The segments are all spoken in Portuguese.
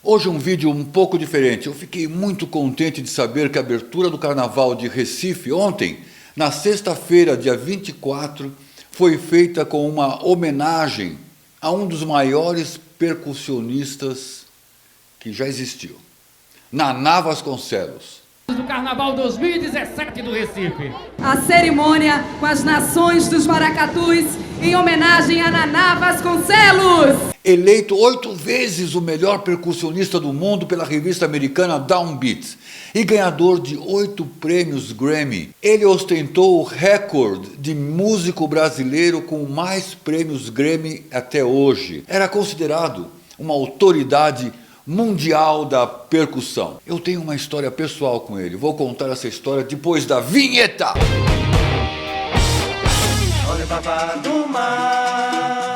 Hoje um vídeo um pouco diferente. Eu fiquei muito contente de saber que a abertura do Carnaval de Recife ontem, na sexta-feira, dia 24, foi feita com uma homenagem a um dos maiores percussionistas que já existiu, Naná Vasconcelos. Do Carnaval 2017 do Recife. A cerimônia com as nações dos maracatus em homenagem a Naná Vasconcelos. Eleito 8 vezes o melhor percussionista do mundo pela revista americana Downbeat e ganhador de 8 prêmios Grammy, ele ostentou o recorde de músico brasileiro com mais prêmios Grammy até hoje. Era considerado uma autoridade mundial da percussão. Eu tenho uma história pessoal com ele. Vou contar essa história depois da vinheta. Olha o babá do mar.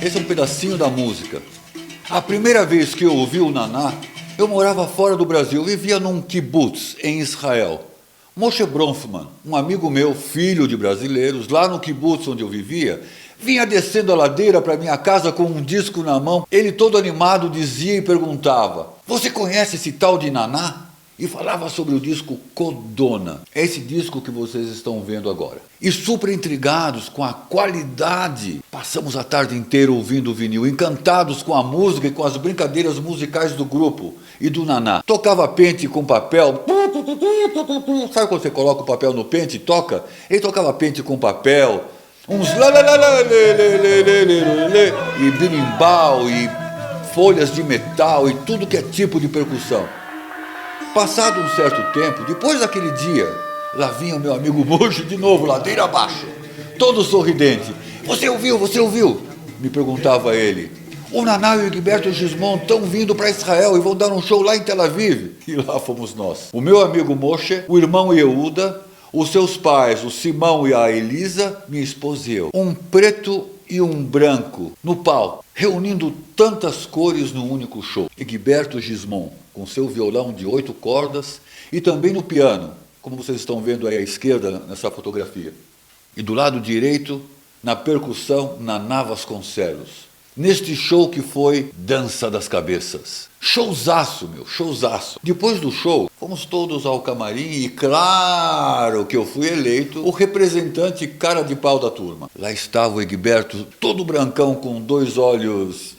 Esse é um pedacinho da música. A primeira vez que eu ouvi o Naná, eu morava fora do Brasil, vivia num kibbutz em Israel. Moshe Bronfman, um amigo meu, filho de brasileiros, lá no kibbutz onde eu vivia, vinha descendo a ladeira para minha casa com um disco na mão. Ele todo animado dizia e perguntava: "Você conhece esse tal de Naná?" E falava sobre o disco Codona. É esse disco que vocês estão vendo agora. E super intrigados com a qualidade, passamos a tarde inteira ouvindo o vinil, encantados com a música e com as brincadeiras musicais do grupo e do Naná. Tocava pente com papel. Sabe quando você coloca o papel no pente e toca? Ele tocava pente com papel. Uns e birimbau e folhas de metal e tudo que é tipo de percussão. Passado um certo tempo, depois daquele dia, lá vinha o meu amigo Moshe de novo, ladeira abaixo, todo sorridente. Você ouviu? Você ouviu? Me perguntava ele. O Naná e o Egberto Gismondt estão vindo para Israel e vão dar um show lá em Tel Aviv. E lá fomos nós. O meu amigo Moshe, o irmão Yehuda, os seus pais, o Simão e a Elisa, minha esposa e eu. Um preto e um branco no palco, reunindo tantas cores num único show. Egberto Gismondt, com seu violão de 8 cordas, e também no piano, como vocês estão vendo aí à esquerda nessa fotografia. E do lado direito, na percussão, Naná Vasconcelos. Neste show que foi Dança das Cabeças. Showzaço, meu, showzaço. Depois do show, fomos todos ao camarim e claro que eu fui eleito o representante cara de pau da turma. Lá estava o Egberto, todo brancão, com 2 olhos...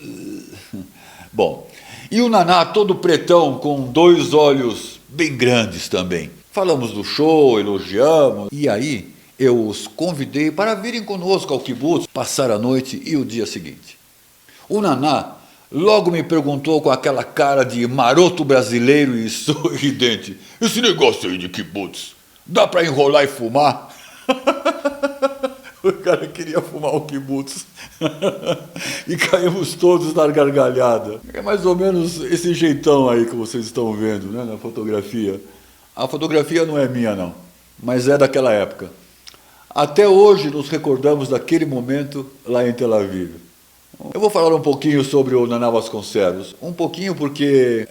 Bom, e o Naná todo pretão, com 2 olhos bem grandes também. Falamos do show, elogiamos, e aí eu os convidei para virem conosco ao kibbutz, passar a noite e o dia seguinte. O Naná logo me perguntou com aquela cara de maroto brasileiro e sorridente: "Esse negócio aí de kibbutz, dá para enrolar e fumar?" O cara queria fumar o kibbutz. E caímos todos na gargalhada. É mais ou menos esse jeitão aí que vocês estão vendo, né, na fotografia. A fotografia não é minha, não, mas é daquela época. Até hoje nos recordamos daquele momento lá em Tel Aviv. Eu vou falar um pouquinho sobre o Naná Vasconcelos. Um pouquinho porque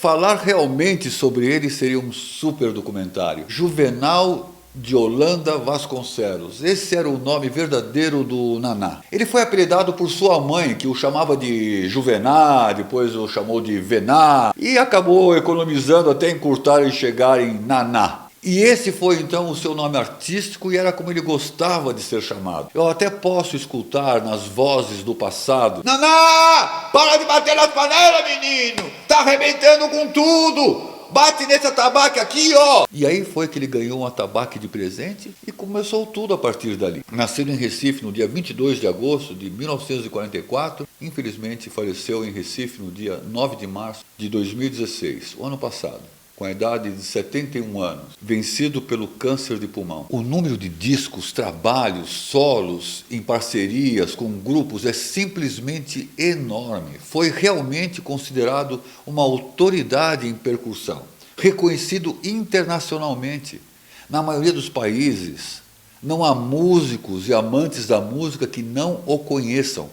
falar realmente sobre ele seria um super documentário. Juvenal de Holanda Vasconcelos. Esse era o nome verdadeiro do Naná. Ele foi apelidado por sua mãe, que o chamava de Juvená, depois o chamou de Vená, e acabou economizando até encurtar e chegar em Naná. E esse foi então o seu nome artístico e era como ele gostava de ser chamado. Eu até posso escutar nas vozes do passado: "Naná, para de bater nas panelas, menino! Tá arrebentando com tudo! Bate nesse atabaque aqui, ó!" E aí foi que ele ganhou um atabaque de presente e começou tudo a partir dali. Nascido em Recife no dia 22 de agosto de 1944, infelizmente faleceu em Recife no dia 9 de março de 2016, o ano passado, com a idade de 71 anos, vencido pelo câncer de pulmão. O número de discos, trabalhos, solos em parcerias com grupos é simplesmente enorme. Foi realmente considerado uma autoridade em percussão, reconhecido internacionalmente. Na maioria dos países, não há músicos e amantes da música que não o conheçam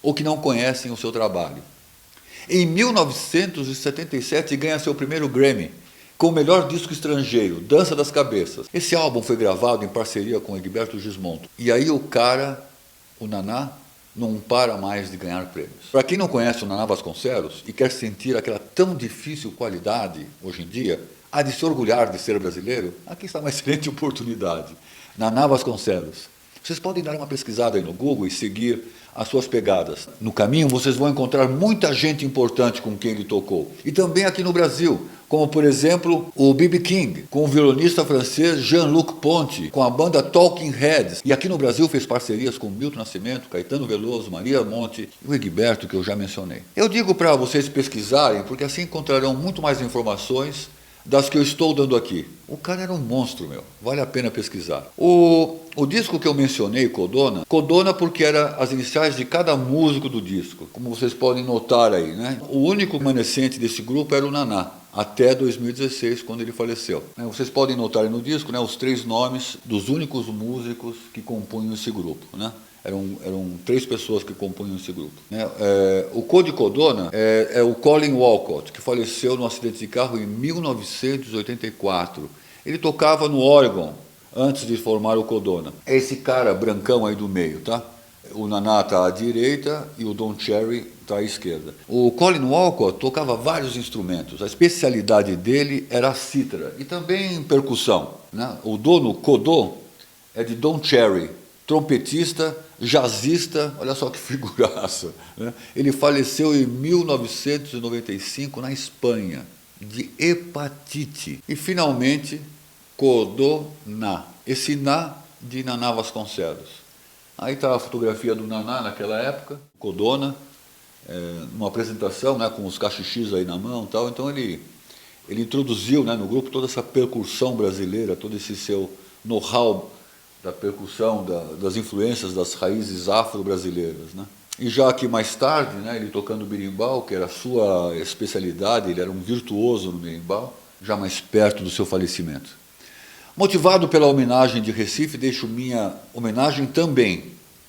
ou que não conhecem o seu trabalho. Em 1977 ganha seu primeiro Grammy, com o melhor disco estrangeiro, Dança das Cabeças. Esse álbum foi gravado em parceria com Egberto Gismondt. E aí o Naná, não para mais de ganhar prêmios. Para quem não conhece o Naná Vasconcelos e quer sentir aquela tão difícil qualidade hoje em dia, há de se orgulhar de ser brasileiro, aqui está uma excelente oportunidade. Naná Vasconcelos. Vocês podem dar uma pesquisada aí no Google e seguir as suas pegadas. No caminho vocês vão encontrar muita gente importante com quem ele tocou. E também aqui no Brasil, como por exemplo o B.B. King, com o violonista francês Jean-Luc Ponty, com a banda Talking Heads. E aqui no Brasil fez parcerias com Milton Nascimento, Caetano Veloso, Maria Monte e o Egberto, que eu já mencionei. Eu digo para vocês pesquisarem, porque assim encontrarão muito mais informações das que eu estou dando aqui. O cara era um monstro, meu. Vale a pena pesquisar. O disco que eu mencionei, Codona, Codona porque era as iniciais de cada músico do disco, como vocês podem notar aí, né? O único remanescente desse grupo era o Naná, até 2016, quando ele faleceu. Vocês podem notar aí no disco, né, os 3 nomes dos únicos músicos que compunham esse grupo, né? Eram 3 pessoas que compunham esse grupo. O Code Codona é o Colin Walcott, que faleceu num acidente de carro em 1984. Ele tocava no Oregon antes de formar o Codona. É esse cara brancão aí do meio, tá? O Naná está à direita e o Don Cherry está à esquerda. O Colin Walcott tocava vários instrumentos. A especialidade dele era a cítara e também percussão, né? O dono, Codô, é de Don Cherry, trompetista, jazzista, olha só que figuraça, né? Ele faleceu em 1995 na Espanha, de hepatite. E finalmente, Codona, esse Ná de Naná Vasconcelos. Aí está a fotografia do Naná naquela época, Codona, numa apresentação, né, com os cachixis aí na mão e tal. Então ele introduziu, né, no grupo toda essa percussão brasileira, todo esse seu know-how da percussão, das influências das raízes afro-brasileiras, né? E já que mais tarde, né, ele tocando berimbau, que era a sua especialidade, ele era um virtuoso no berimbau, já mais perto do seu falecimento. Motivado pela homenagem de Recife, deixo minha homenagem também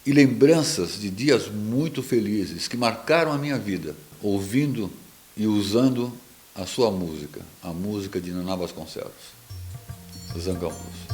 e lembranças de dias muito felizes que marcaram a minha vida, ouvindo e usando a sua música, a música de Naná Vasconcelos. Zangão Luz.